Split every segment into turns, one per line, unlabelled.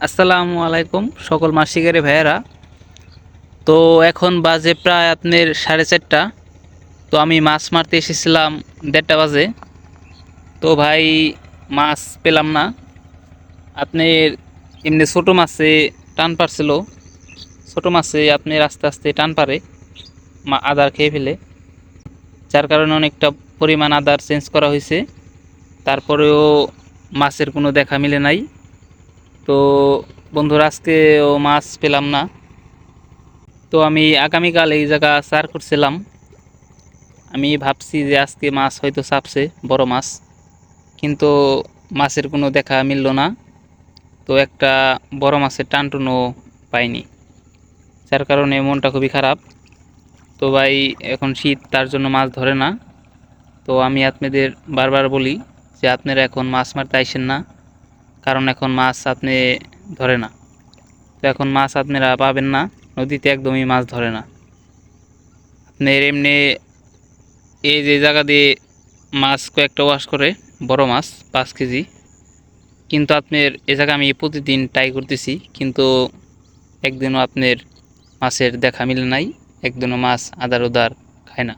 আসসালামু আলাইকুম সকল মাছ শিকারী ভাইয়েরা। তো এখন বাজে প্রায় আপনার 4:30। তো আমি মাছ মারতে এসেছিলাম 1:30 বাজে। তো ভাই মাছ পেলাম না। আপনার এমনি ছোটো মাছে টান পারছিল, ছোটো মাছে আপনার আস্তে আস্তে টান পারে আদার খেয়ে ফেলে, যার কারণে অনেকটা পরিমাণ আদার চেঞ্জ করা হয়েছে। তারপরেও মাছের কোনো দেখা মিলে নাই। তো বন্ধুরা আজকেও মাছ পেলাম না। তো আমি আগামীকাল এই জায়গা সার করছিলাম। আমি ভাবছি যে আজকে মাছ হয়তো চাপছে, বড় মাছ, কিন্তু মাছের কোনো দেখা মিলল না। তো একটা বড় মাছের টানটুনও পাইনি, যার কারণে মনটা খুবই খারাপ। তো ভাই এখন শীত, তার জন্য মাছ ধরে না। তো আমি আপনাদের বারবার বলি যে আপনারা এখন মাছ মারতে আইসেন না, কারণ এখন মাছ আপনি ধরে না। তো এখন মাছ আপনারা পাবেন না, নদীতে একদমই মাছ ধরে না। আপনার এমনি এই যে জায়গা দিয়ে মাছ কয়েকটা ওয়াশ করে, বড় মাছ 5 কেজি, কিন্তু আপনার এ জায়গা আমি প্রতিদিন ট্রাই করতেছি, কিন্তু একদিনও আপনার মাছের দেখা মিলে নাই, একদিনও মাছ আদার উদার খায় না।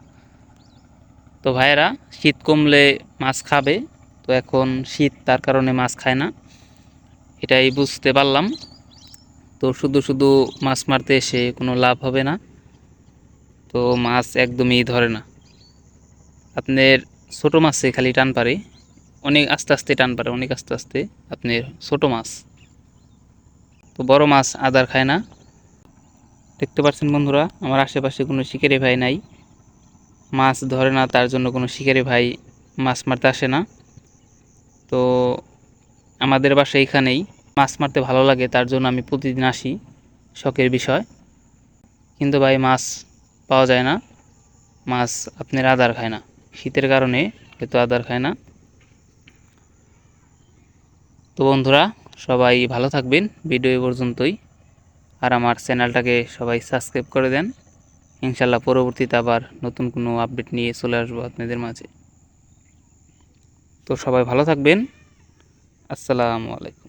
তো ভাইয়েরা, শীত কমলে মাছ খাবে, তো এখন শীত, তার কারণে মাছ খায় না, এটাই বুঝতে পারলাম। তো শুধু শুধু মাছ মারতে এসে কোনো লাভ হবে না। তো মাছ একদমই ধরে না। আপনার ছোটো মাছে খালি টান পারে, অনেক আস্তে আস্তে টান পারে, অনেক আস্তে আস্তে আপনার ছোটো মাছ। তো বড় মাছ আদার খায় না। দেখতে পাচ্ছেন বন্ধুরা, আমার আশেপাশে কোনো শিকারি ভাই নাই, মাছ ধরে না, তার জন্য কোনো শিকারি ভাই মাছ মারতে আসে না। তো আমাদের বাসা এখানেই, মাছ মারতে ভালো লাগে, তার জন্য আমি প্রতিদিন আসি, শখের বিষয়। কিন্তু ভাই মাছ পাওয়া যায় না, মাছ আপনার আদার খায় না, শীতের কারণে হয়তো আদার খায় না। তো বন্ধুরা, সবাই ভালো থাকবেন, ভিডিও এ পর্যন্তই। আর আমার চ্যানেলটাকে সবাই সাবস্ক্রাইব করে দেন। ইনশাল্লাহ পরবর্তীতে আবার নতুন কোনো আপডেট নিয়ে চলে আসবো আপনাদের মাঝে। তো সবাই ভালো থাকবেন। আসসালামু আলাইকুম।